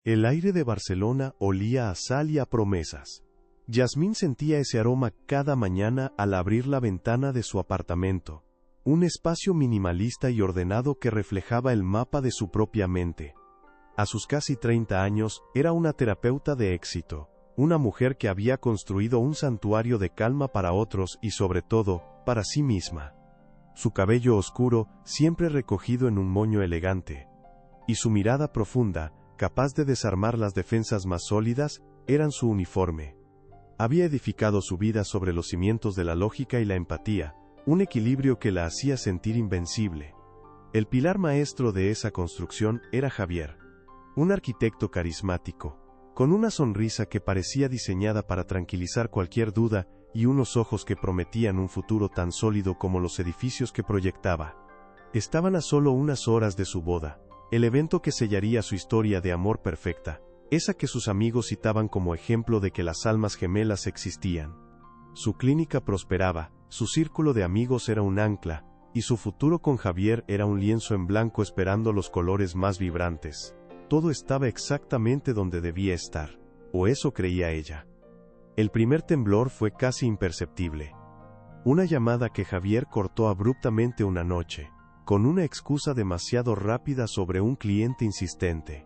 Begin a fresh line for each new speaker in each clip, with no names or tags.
El aire de Barcelona olía a sal y a promesas. Yasmín sentía ese aroma cada mañana al abrir la ventana de su apartamento. Un espacio minimalista y ordenado que reflejaba el mapa de su propia mente. A sus casi 30 años, era una terapeuta de éxito. Una mujer que había construido un santuario de calma para otros y sobre todo, para sí misma. Su cabello oscuro, siempre recogido en un moño elegante. Y su mirada profunda, capaz de desarmar las defensas más sólidas, eran su uniforme. Había edificado su vida sobre los cimientos de la lógica y la empatía, un equilibrio que la hacía sentir invencible. El pilar maestro de esa construcción era Javier. Un arquitecto carismático, con una sonrisa que parecía diseñada para tranquilizar cualquier duda y unos ojos que prometían un futuro tan sólido como los edificios que proyectaba. Estaban a solo unas horas de su boda, el evento que sellaría su historia de amor perfecta, esa que sus amigos citaban como ejemplo de que las almas gemelas existían. Su clínica prosperaba, su círculo de amigos era un ancla, y su futuro con Javier era un lienzo en blanco esperando los colores más vibrantes. Todo estaba exactamente donde debía estar, o eso creía ella. El primer temblor fue casi imperceptible. Una llamada que Javier cortó abruptamente una noche, con una excusa demasiado rápida sobre un cliente insistente.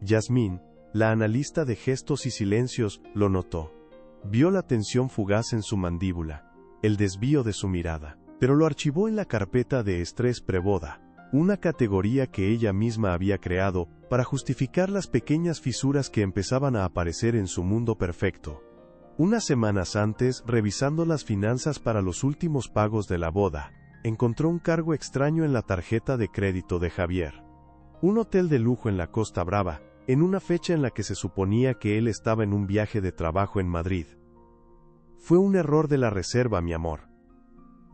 Yasmín, la analista de gestos y silencios, lo notó. Vio la tensión fugaz en su mandíbula, el desvío de su mirada, pero lo archivó en la carpeta de estrés preboda, una categoría que ella misma había creado para justificar las pequeñas fisuras que empezaban a aparecer en su mundo perfecto. Unas semanas antes, revisando las finanzas para los últimos pagos de la boda, encontró un cargo extraño en la tarjeta de crédito de Javier. Un hotel de lujo en la Costa Brava, en una fecha en la que se suponía que él estaba en un viaje de trabajo en Madrid. Fue un error de la reserva, mi amor.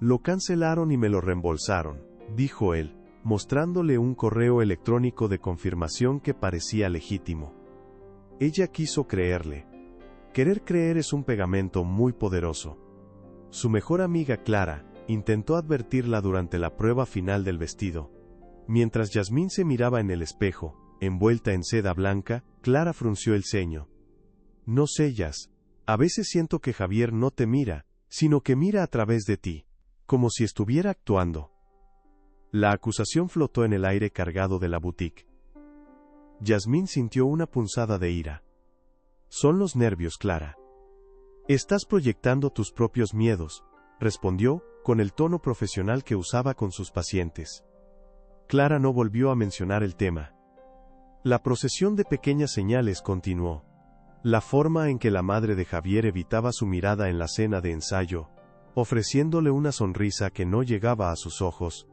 Lo cancelaron y me lo reembolsaron, dijo él, mostrándole un correo electrónico de confirmación que parecía legítimo. Ella quiso creerle. Querer creer es un pegamento muy poderoso. Su mejor amiga Clara intentó advertirla durante la prueba final del vestido. Mientras Yasmín se miraba en el espejo, envuelta en seda blanca, Clara frunció el ceño. No sé, Yas. A veces siento que Javier no te mira, sino que mira a través de ti, como si estuviera actuando. La acusación flotó en el aire cargado de la boutique. Yasmín sintió una punzada de ira. Son los nervios, Clara. Estás proyectando tus propios miedos, respondió, con el tono profesional que usaba con sus pacientes. Clara no volvió a mencionar el tema. La procesión de pequeñas señales continuó. La forma en que la madre de Javier evitaba su mirada en la cena de ensayo, ofreciéndole una sonrisa que no llegaba a sus ojos,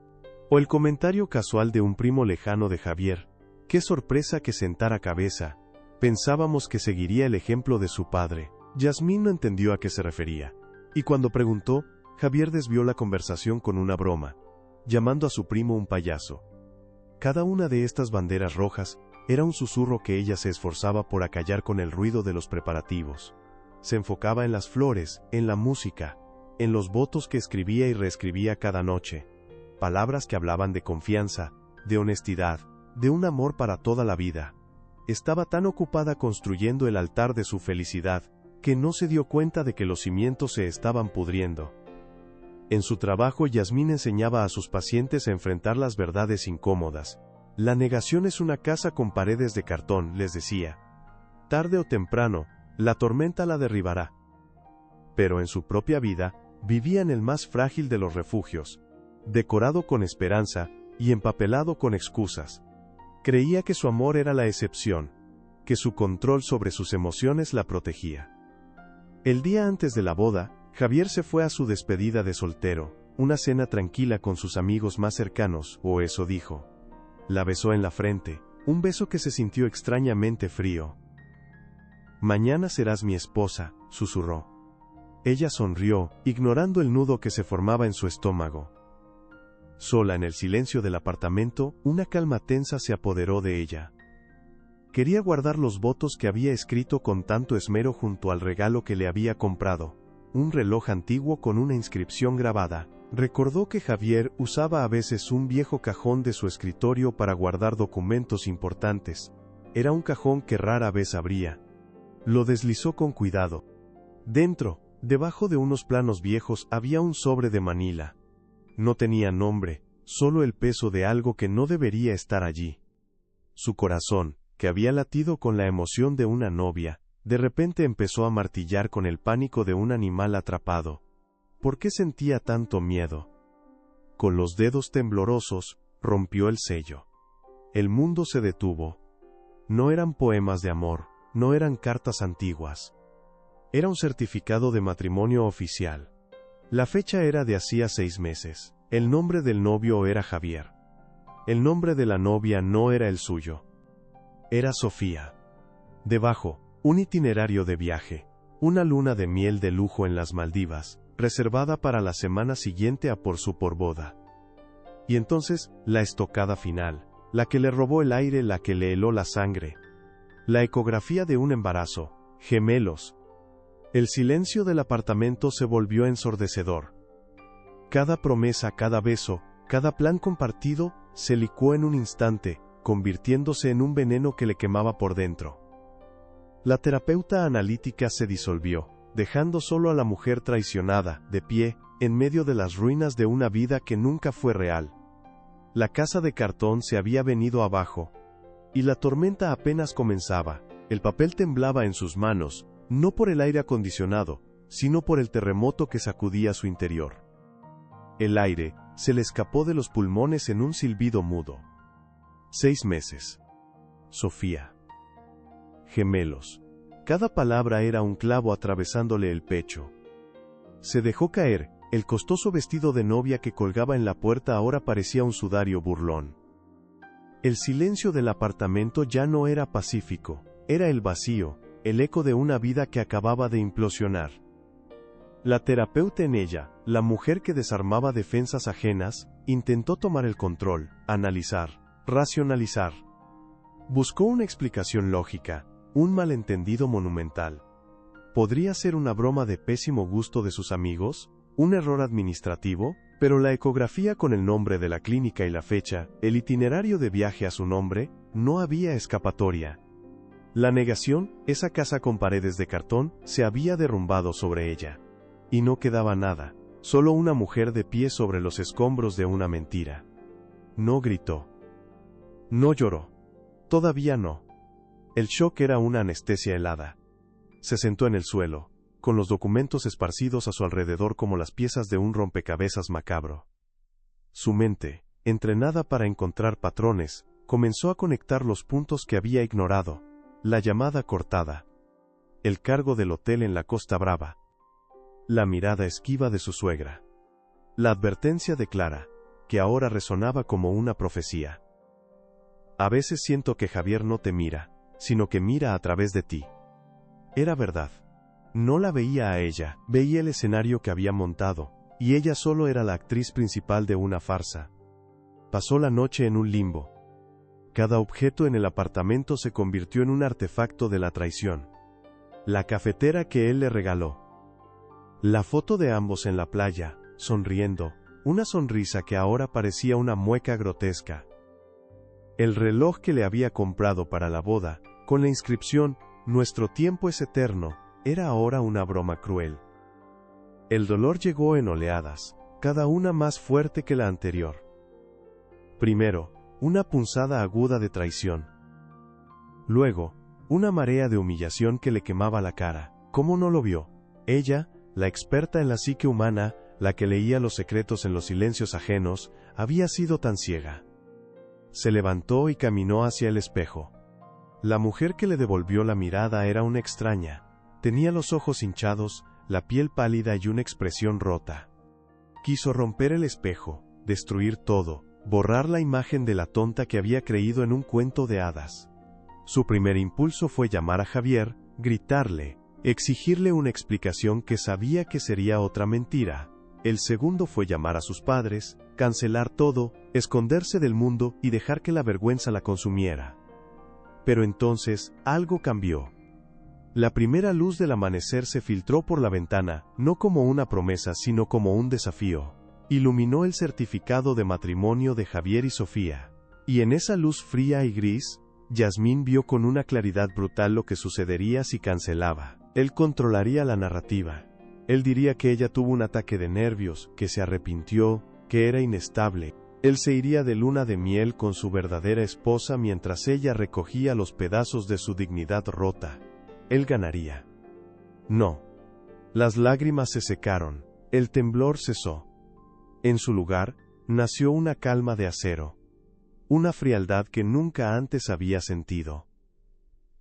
o el comentario casual de un primo lejano de Javier, qué sorpresa que sentara cabeza, pensábamos que seguiría el ejemplo de su padre. Yasmín no entendió a qué se refería, y cuando preguntó, Javier desvió la conversación con una broma, llamando a su primo un payaso. Cada una de estas banderas rojas era un susurro que ella se esforzaba por acallar con el ruido de los preparativos. Se enfocaba en las flores, en la música, en los votos que escribía y reescribía cada noche, palabras que hablaban de confianza, de honestidad, de un amor para toda la vida. Estaba tan ocupada construyendo el altar de su felicidad, que no se dio cuenta de que los cimientos se estaban pudriendo. En su trabajo, Yasmín enseñaba a sus pacientes a enfrentar las verdades incómodas. La negación es una casa con paredes de cartón, les decía. Tarde o temprano, la tormenta la derribará. Pero en su propia vida, vivía en el más frágil de los refugios, decorado con esperanza y empapelado con excusas. Creía que su amor era la excepción, que su control sobre sus emociones la protegía. El día antes de la boda, Javier se fue a su despedida de soltero, una cena tranquila con sus amigos más cercanos, o eso dijo. La besó en la frente, un beso que se sintió extrañamente frío. Mañana serás mi esposa, susurró. Ella sonrió, ignorando el nudo que se formaba en su estómago. Sola en el silencio del apartamento, una calma tensa se apoderó de ella. Quería guardar los votos que había escrito con tanto esmero junto al regalo que le había comprado, un reloj antiguo con una inscripción grabada. Recordó que Javier usaba a veces un viejo cajón de su escritorio para guardar documentos importantes. Era un cajón que rara vez abría. Lo deslizó con cuidado. Dentro, debajo de unos planos viejos, había un sobre de Manila. No tenía nombre, solo el peso de algo que no debería estar allí. Su corazón, que había latido con la emoción de una novia, de repente empezó a martillar con el pánico de un animal atrapado. ¿Por qué sentía tanto miedo? Con los dedos temblorosos, rompió el sello. El mundo se detuvo. No eran poemas de amor, no eran cartas antiguas. Era un certificado de matrimonio oficial. La fecha era de hacía 6 meses. El nombre del novio era Javier. El nombre de la novia no era el suyo. Era Sofía. Debajo, un itinerario de viaje. Una luna de miel de lujo en las Maldivas, reservada para la semana siguiente a por su boda. Y entonces, la estocada final, la que le robó el aire, la que le heló la sangre. La ecografía de un embarazo, gemelos. El silencio del apartamento se volvió ensordecedor. Cada promesa, cada beso, cada plan compartido, se licuó en un instante, convirtiéndose en un veneno que le quemaba por dentro. La terapeuta analítica se disolvió, dejando solo a la mujer traicionada, de pie, en medio de las ruinas de una vida que nunca fue real. La casa de cartón se había venido abajo. Y la tormenta apenas comenzaba. El papel temblaba en sus manos, no por el aire acondicionado, sino por el terremoto que sacudía su interior. El aire se le escapó de los pulmones en un silbido mudo. 6 meses. Sofía. Gemelos. Cada palabra era un clavo atravesándole el pecho. Se dejó caer. El costoso vestido de novia que colgaba en la puerta ahora parecía un sudario burlón. El silencio del apartamento ya no era pacífico, era el vacío, el eco de una vida que acababa de implosionar. La terapeuta en ella, la mujer que desarmaba defensas ajenas, intentó tomar el control, analizar, racionalizar. Buscó una explicación lógica, un malentendido monumental. ¿Podría ser una broma de pésimo gusto de sus amigos? ¿Un error administrativo? Pero la ecografía con el nombre de la clínica y la fecha, el itinerario de viaje a su nombre, no había escapatoria. La negación, esa casa con paredes de cartón, se había derrumbado sobre ella. Y no quedaba nada, solo una mujer de pie sobre los escombros de una mentira. No gritó. No lloró. Todavía no. El shock era una anestesia helada. Se sentó en el suelo, con los documentos esparcidos a su alrededor como las piezas de un rompecabezas macabro. Su mente, entrenada para encontrar patrones, comenzó a conectar los puntos que había ignorado. La llamada cortada. El cargo del hotel en la Costa Brava. La mirada esquiva de su suegra. La advertencia de Clara, que ahora resonaba como una profecía. A veces siento que Javier no te mira, sino que mira a través de ti. Era verdad. No la veía a ella, veía el escenario que había montado, y ella solo era la actriz principal de una farsa. Pasó la noche en un limbo. Cada objeto en el apartamento se convirtió en un artefacto de la traición. La cafetera que él le regaló. La foto de ambos en la playa, sonriendo, una sonrisa que ahora parecía una mueca grotesca. El reloj que le había comprado para la boda, con la inscripción, "Nuestro tiempo es eterno", era ahora una broma cruel. El dolor llegó en oleadas, cada una más fuerte que la anterior. Primero, una punzada aguda de traición. Luego, una marea de humillación que le quemaba la cara. ¿Cómo no lo vio? Ella, la experta en la psique humana, la que leía los secretos en los silencios ajenos, había sido tan ciega. Se levantó y caminó hacia el espejo. La mujer que le devolvió la mirada era una extraña. Tenía los ojos hinchados, la piel pálida y una expresión rota. Quiso romper el espejo, destruir todo, borrar la imagen de la tonta que había creído en un cuento de hadas. Su primer impulso fue llamar a Javier, gritarle, exigirle una explicación que sabía que sería otra mentira. El segundo fue llamar a sus padres, cancelar todo, esconderse del mundo y dejar que la vergüenza la consumiera. Pero entonces, algo cambió. La primera luz del amanecer se filtró por la ventana, no como una promesa sino como un desafío. Iluminó el certificado de matrimonio de Javier y Sofía. Y en esa luz fría y gris, Yasmín vio con una claridad brutal lo que sucedería si cancelaba. Él controlaría la narrativa. Él diría que ella tuvo un ataque de nervios, que se arrepintió, que era inestable. Él se iría de luna de miel con su verdadera esposa mientras ella recogía los pedazos de su dignidad rota. Él ganaría. No. Las lágrimas se secaron. El temblor cesó. En su lugar, nació una calma de acero. Una frialdad que nunca antes había sentido.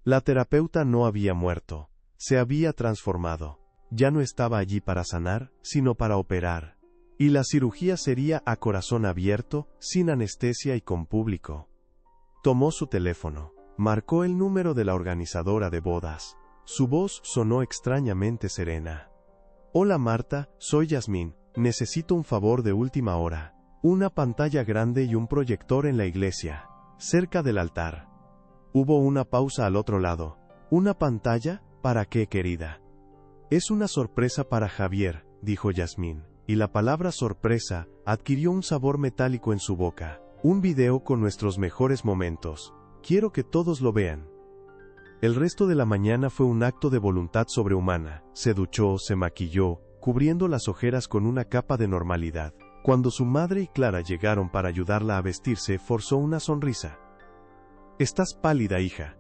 La terapeuta no había muerto. Se había transformado. Ya no estaba allí para sanar, sino para operar. Y la cirugía sería a corazón abierto, sin anestesia y con público. Tomó su teléfono. Marcó el número de la organizadora de bodas. Su voz sonó extrañamente serena. Hola Marta, soy Yasmín. Necesito un favor de última hora. Una pantalla grande y un proyector en la iglesia, cerca del altar. Hubo una pausa al otro lado. ¿Una pantalla? ¿Para qué, querida? Es una sorpresa para Javier, dijo Yasmín, y la palabra sorpresa adquirió un sabor metálico en su boca. Un video con nuestros mejores momentos. Quiero que todos lo vean. El resto de la mañana fue un acto de voluntad sobrehumana. Se duchó, se maquilló, cubriendo las ojeras con una capa de normalidad. Cuando su madre y Clara llegaron para ayudarla a vestirse, forzó una sonrisa. «Estás pálida, hija».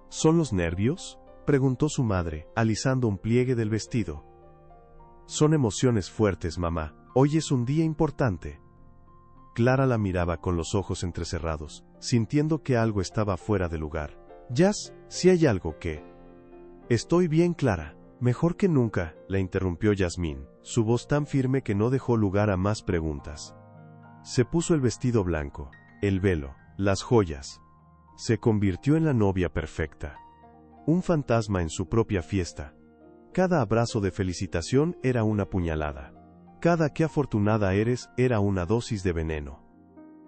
¿Son los nervios?, preguntó su madre, alisando un pliegue del vestido. «Son emociones fuertes, mamá. Hoy es un día importante». Clara la miraba con los ojos entrecerrados, sintiendo que algo estaba fuera de lugar. «Jazz, si hay algo que...». «Estoy bien, Clara». «Mejor que nunca», la interrumpió Yasmín, su voz tan firme que no dejó lugar a más preguntas. Se puso el vestido blanco, el velo, las joyas. Se convirtió en la novia perfecta. Un fantasma en su propia fiesta. Cada abrazo de felicitación era una puñalada. Cada qué afortunada eres era una dosis de veneno.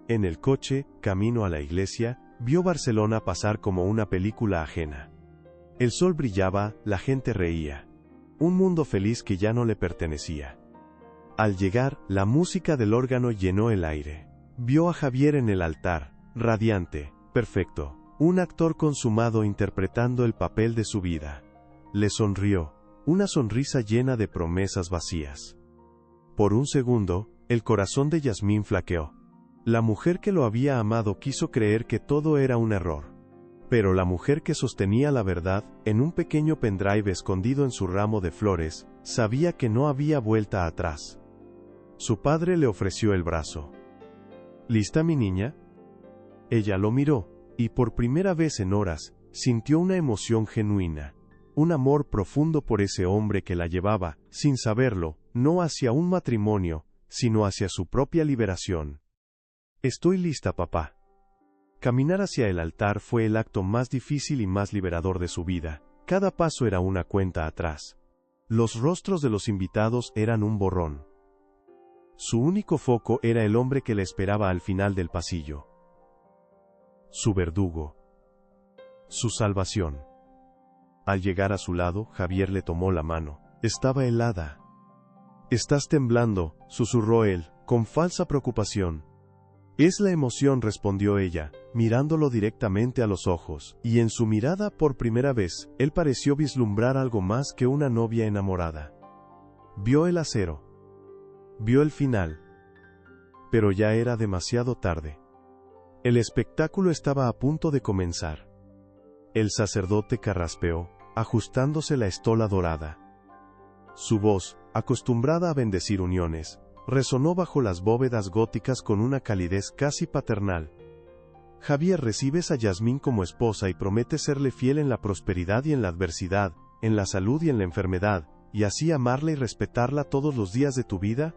En el coche, camino a la iglesia, vio Barcelona pasar como una película ajena. El sol brillaba, la gente reía. Un mundo feliz que ya no le pertenecía. Al llegar, la música del órgano llenó el aire. Vio a Javier en el altar, radiante, perfecto, un actor consumado interpretando el papel de su vida. Le sonrió, una sonrisa llena de promesas vacías. Por un segundo, el corazón de Yasmín flaqueó. La mujer que lo había amado quiso creer que todo era un error. Pero la mujer que sostenía la verdad, en un pequeño pendrive escondido en su ramo de flores, sabía que no había vuelta atrás. Su padre le ofreció el brazo. ¿Lista, mi niña? Ella lo miró, y por primera vez en horas, sintió una emoción genuina, un amor profundo por ese hombre que la llevaba, sin saberlo, no hacia un matrimonio, sino hacia su propia liberación. Estoy lista, papá. Caminar hacia el altar fue el acto más difícil y más liberador de su vida. Cada paso era una cuenta atrás. Los rostros de los invitados eran un borrón. Su único foco era el hombre que le esperaba al final del pasillo. Su verdugo. Su salvación. Al llegar a su lado, Javier le tomó la mano. Estaba helada. «Estás temblando», susurró él, con falsa preocupación. «Es la emoción», respondió ella, mirándolo directamente a los ojos, y en su mirada, por primera vez, él pareció vislumbrar algo más que una novia enamorada. Vio el acero. Vio el final. Pero ya era demasiado tarde. El espectáculo estaba a punto de comenzar. El sacerdote carraspeó, ajustándose la estola dorada. Su voz, acostumbrada a bendecir uniones, resonó bajo las bóvedas góticas con una calidez casi paternal. «Javier, recibes a Yasmín como esposa y prometes serle fiel en la prosperidad y en la adversidad, en la salud y en la enfermedad, y así amarla y respetarla todos los días de tu vida».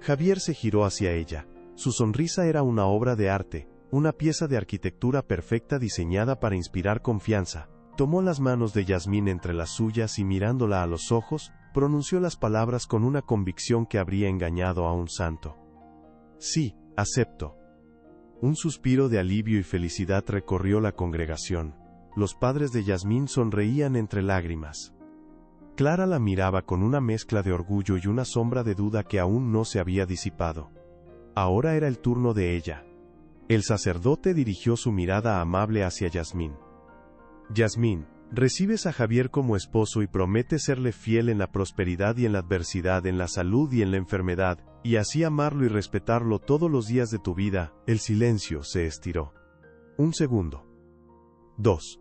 Javier se giró hacia ella. Su sonrisa era una obra de arte, una pieza de arquitectura perfecta diseñada para inspirar confianza. Tomó las manos de Yasmín entre las suyas y mirándola a los ojos, pronunció las palabras con una convicción que habría engañado a un santo. «Sí, acepto». Un suspiro de alivio y felicidad recorrió la congregación. Los padres de Yasmín sonreían entre lágrimas. Clara la miraba con una mezcla de orgullo y una sombra de duda que aún no se había disipado. Ahora era el turno de ella. El sacerdote dirigió su mirada amable hacia Yasmín. Yasmín, recibes a Javier como esposo y prometes serle fiel en la prosperidad y en la adversidad, en la salud y en la enfermedad, y así amarlo y respetarlo todos los días de tu vida. El silencio se estiró. 1 segundo. 2.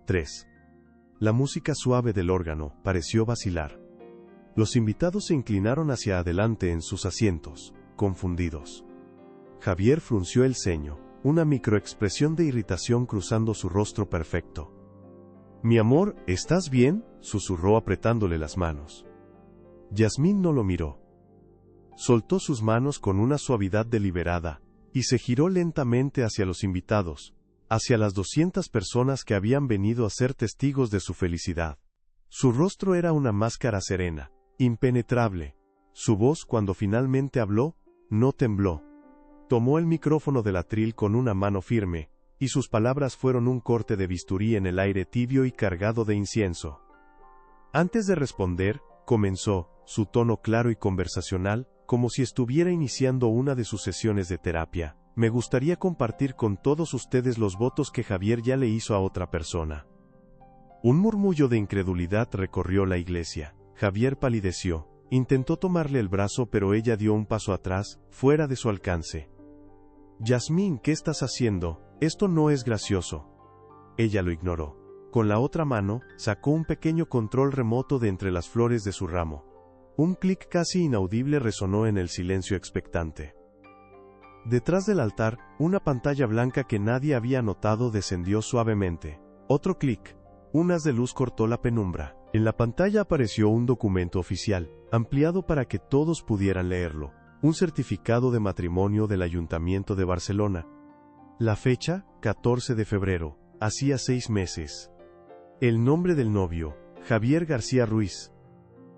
3. La música suave del órgano pareció vacilar. Los invitados se inclinaron hacia adelante en sus asientos, confundidos. Javier frunció el ceño, una microexpresión de irritación cruzando su rostro perfecto. «Mi amor, ¿estás bien?», susurró apretándole las manos. Yasmín no lo miró. Soltó sus manos con una suavidad deliberada, y se giró lentamente hacia los invitados, hacia las 200 personas que habían venido a ser testigos de su felicidad. Su rostro era una máscara serena, impenetrable. Su voz, cuando finalmente habló, no tembló. Tomó el micrófono del atril con una mano firme, y sus palabras fueron un corte de bisturí en el aire tibio y cargado de incienso. Antes de responder, comenzó, su tono claro y conversacional, como si estuviera iniciando una de sus sesiones de terapia. Me gustaría compartir con todos ustedes los votos que Javier ya le hizo a otra persona. Un murmullo de incredulidad recorrió la iglesia. Javier palideció, intentó tomarle el brazo, pero ella dio un paso atrás, fuera de su alcance. Yasmín, ¿qué estás haciendo? Esto no es gracioso. Ella lo ignoró. Con la otra mano, sacó un pequeño control remoto de entre las flores de su ramo. Un clic casi inaudible resonó en el silencio expectante. Detrás del altar, una pantalla blanca que nadie había notado descendió suavemente. Otro clic. Un haz de luz cortó la penumbra. En la pantalla apareció un documento oficial, ampliado para que todos pudieran leerlo. Un certificado de matrimonio del Ayuntamiento de Barcelona. La fecha, 14 de febrero, hacía 6 meses. El nombre del novio, Javier García Ruiz.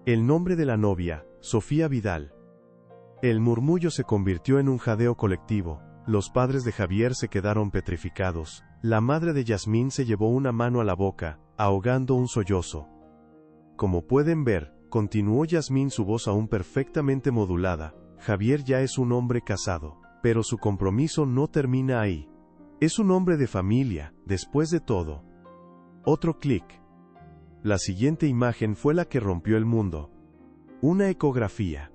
El nombre de la novia, Sofía Vidal. El murmullo se convirtió en un jadeo colectivo. Los padres de Javier se quedaron petrificados. La madre de Yasmín se llevó una mano a la boca, ahogando un sollozo. Como pueden ver, continuó Yasmín, su voz aún perfectamente modulada, Javier ya es un hombre casado, pero su compromiso no termina ahí. Es un hombre de familia, después de todo. Otro clic. La siguiente imagen fue la que rompió el mundo. Una ecografía.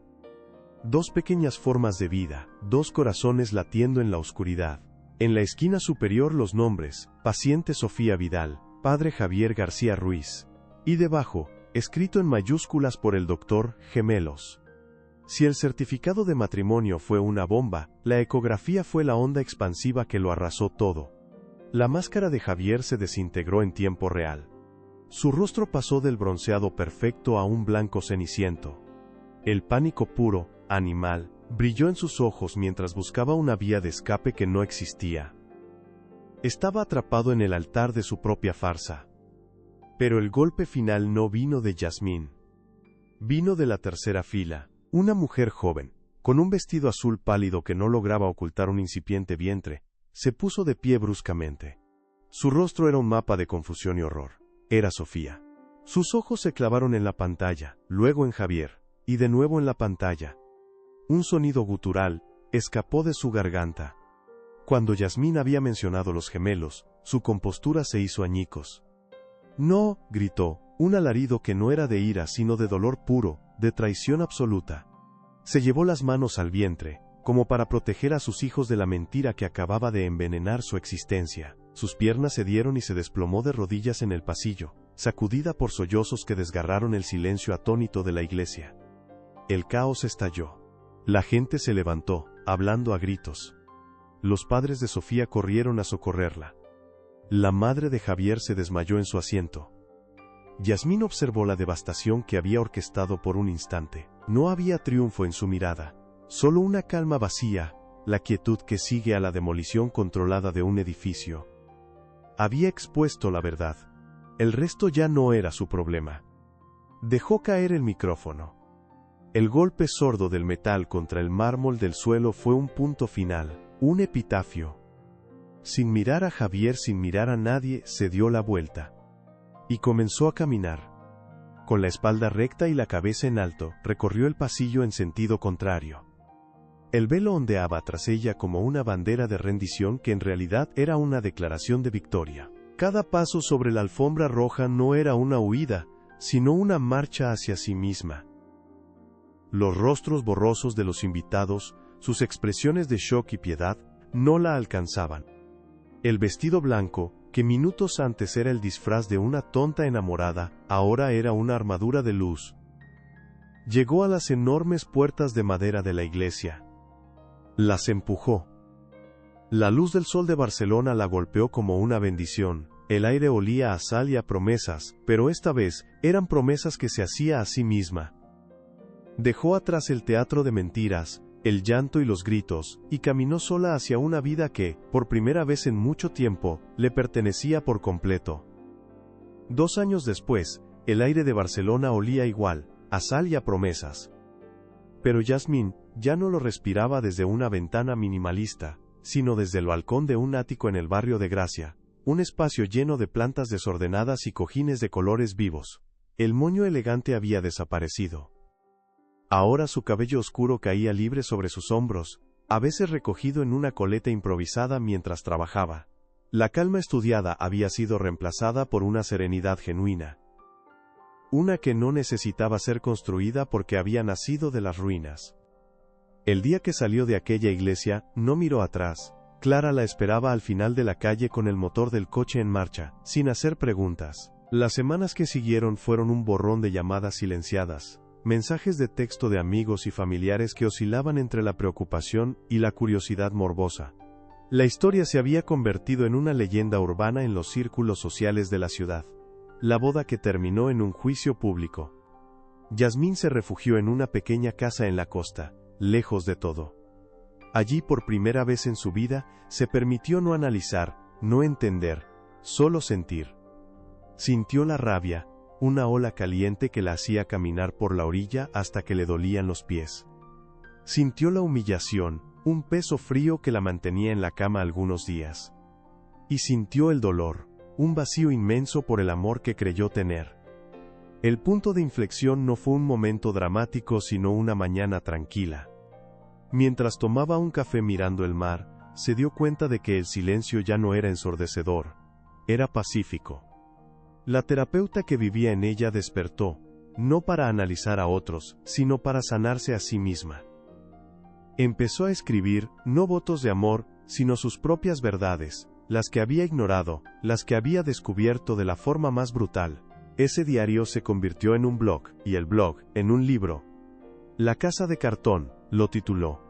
2 pequeñas formas de vida, 2 corazones latiendo en la oscuridad. En la esquina superior los nombres, paciente Sofía Vidal, padre Javier García Ruiz. Y debajo, escrito en mayúsculas por el doctor, gemelos. Si el certificado de matrimonio fue una bomba, la ecografía fue la onda expansiva que lo arrasó todo. La máscara de Javier se desintegró en tiempo real. Su rostro pasó del bronceado perfecto a un blanco ceniciento. El pánico puro, animal, brilló en sus ojos mientras buscaba una vía de escape que no existía. Estaba atrapado en el altar de su propia farsa. Pero el golpe final no vino de Yasmín. Vino de la tercera fila. Una mujer joven, con un vestido azul pálido que no lograba ocultar un incipiente vientre, se puso de pie bruscamente. Su rostro era un mapa de confusión y horror. Era Sofía. Sus ojos se clavaron en la pantalla, luego en Javier, y de nuevo en la pantalla. Un sonido gutural escapó de su garganta. Cuando Yasmín había mencionado los gemelos, su compostura se hizo añicos. «No», gritó, un alarido que no era de ira sino de dolor puro, de traición absoluta. Se llevó las manos al vientre, como para proteger a sus hijos de la mentira que acababa de envenenar su existencia. Sus piernas cedieron y se desplomó de rodillas en el pasillo, sacudida por sollozos que desgarraron el silencio atónito de la iglesia. El caos estalló. La gente se levantó, hablando a gritos. Los padres de Sofía corrieron a socorrerla. La madre de Javier se desmayó en su asiento. Yasmín observó la devastación que había orquestado por un instante. No había triunfo en su mirada, solo una calma vacía, la quietud que sigue a la demolición controlada de un edificio. Había expuesto la verdad. El resto ya no era su problema. Dejó caer el micrófono. El golpe sordo del metal contra el mármol del suelo fue un punto final, un epitafio. Sin mirar a Javier, sin mirar a nadie, se dio la vuelta. Y comenzó a caminar. Con la espalda recta y la cabeza en alto, recorrió el pasillo en sentido contrario. El velo ondeaba tras ella como una bandera de rendición que en realidad era una declaración de victoria. Cada paso sobre la alfombra roja no era una huida, sino una marcha hacia sí misma. Los rostros borrosos de los invitados, sus expresiones de shock y piedad, no la alcanzaban. El vestido blanco, que minutos antes era el disfraz de una tonta enamorada, ahora era una armadura de luz. Llegó a las enormes puertas de madera de la iglesia. Las empujó. La luz del sol de Barcelona la golpeó como una bendición. El aire olía a sal y a promesas, pero esta vez eran promesas que se hacía a sí misma. Dejó atrás el teatro de mentiras, el llanto y los gritos, y caminó sola hacia una vida que, por primera vez en mucho tiempo, le pertenecía por completo. 2 años después, el aire de Barcelona olía igual, a sal y a promesas. Pero Yasmín ya no lo respiraba desde una ventana minimalista, sino desde el balcón de un ático en el barrio de Gracia, un espacio lleno de plantas desordenadas y cojines de colores vivos. El moño elegante había desaparecido. Ahora su cabello oscuro caía libre sobre sus hombros, a veces recogido en una coleta improvisada mientras trabajaba. La calma estudiada había sido reemplazada por una serenidad genuina. Una que no necesitaba ser construida porque había nacido de las ruinas. El día que salió de aquella iglesia, no miró atrás. Clara la esperaba al final de la calle con el motor del coche en marcha, sin hacer preguntas. Las semanas que siguieron fueron un borrón de llamadas silenciadas, mensajes de texto de amigos y familiares que oscilaban entre la preocupación y la curiosidad morbosa. La historia se había convertido en una leyenda urbana en los círculos sociales de la ciudad. La boda que terminó en un juicio público. Yasmín se refugió en una pequeña casa en la costa, lejos de todo. Allí por primera vez en su vida, se permitió no analizar, no entender, solo sentir. Sintió la rabia, una ola caliente que la hacía caminar por la orilla hasta que le dolían los pies. Sintió la humillación, un peso frío que la mantenía en la cama algunos días. Y sintió el dolor, un vacío inmenso por el amor que creyó tener. El punto de inflexión no fue un momento dramático sino una mañana tranquila. Mientras tomaba un café mirando el mar, se dio cuenta de que el silencio ya no era ensordecedor, era pacífico. La terapeuta que vivía en ella despertó, no para analizar a otros, sino para sanarse a sí misma. Empezó a escribir, no votos de amor, sino sus propias verdades, las que había ignorado, las que había descubierto de la forma más brutal. Ese diario se convirtió en un blog, y el blog, en un libro. La casa de cartón, lo tituló.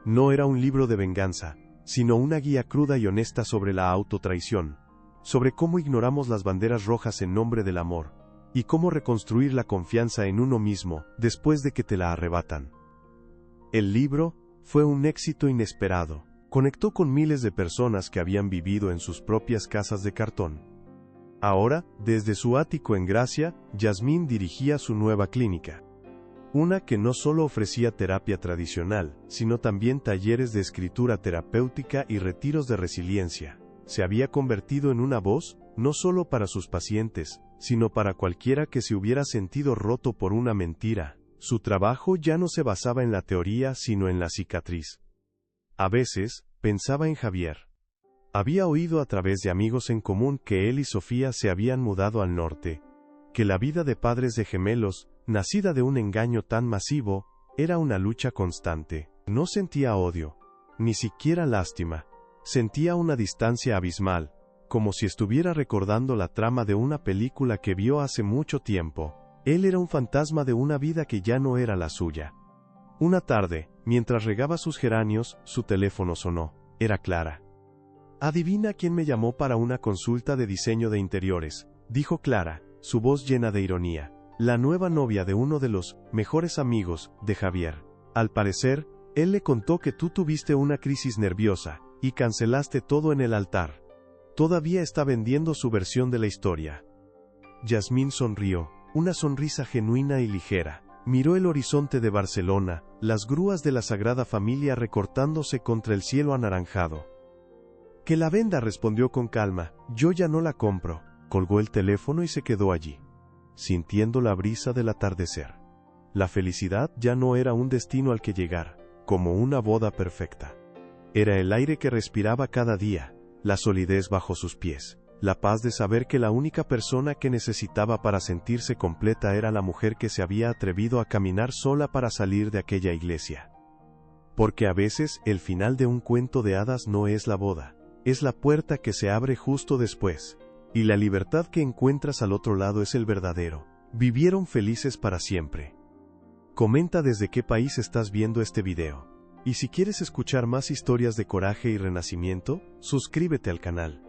No era un libro de venganza, sino una guía cruda y honesta sobre la autotraición, sobre cómo ignoramos las banderas rojas en nombre del amor, y cómo reconstruir la confianza en uno mismo, después de que te la arrebatan. El libro fue un éxito inesperado. Conectó con miles de personas que habían vivido en sus propias casas de cartón. Ahora, desde su ático en Gracia, Yasmín dirigía su nueva clínica. Una que no solo ofrecía terapia tradicional, sino también talleres de escritura terapéutica y retiros de resiliencia. Se había convertido en una voz, no solo para sus pacientes, sino para cualquiera que se hubiera sentido roto por una mentira. Su trabajo ya no se basaba en la teoría sino en la cicatriz. A veces, pensaba en Javier. Había oído a través de amigos en común que él y Sofía se habían mudado al norte, que la vida de padres de gemelos, nacida de un engaño tan masivo, era una lucha constante. No sentía odio, ni siquiera lástima. Sentía una distancia abismal, como si estuviera recordando la trama de una película que vio hace mucho tiempo. Él era un fantasma de una vida que ya no era la suya. Una tarde, mientras regaba sus geranios, su teléfono sonó. Era Clara. «Adivina quién me llamó para una consulta de diseño de interiores», dijo Clara, su voz llena de ironía. «La nueva novia de uno de los mejores amigos de Javier. Al parecer, él le contó que tú tuviste una crisis nerviosa, y cancelaste todo en el altar. Todavía está vendiendo su versión de la historia». Yasmín sonrió, una sonrisa genuina y ligera. Miró el horizonte de Barcelona, las grúas de la Sagrada Familia recortándose contra el cielo anaranjado. «Que la venda», respondió con calma, «yo ya no la compro». Colgó el teléfono y se quedó allí, sintiendo la brisa del atardecer. La felicidad ya no era un destino al que llegar, como una boda perfecta. Era el aire que respiraba cada día, la solidez bajo sus pies, la paz de saber que la única persona que necesitaba para sentirse completa era la mujer que se había atrevido a caminar sola para salir de aquella iglesia. Porque a veces el final de un cuento de hadas no es la boda, es la puerta que se abre justo después, y la libertad que encuentras al otro lado es el verdadero. Vivieron felices para siempre. Comenta desde qué país estás viendo este video. Y si quieres escuchar más historias de coraje y renacimiento, suscríbete al canal.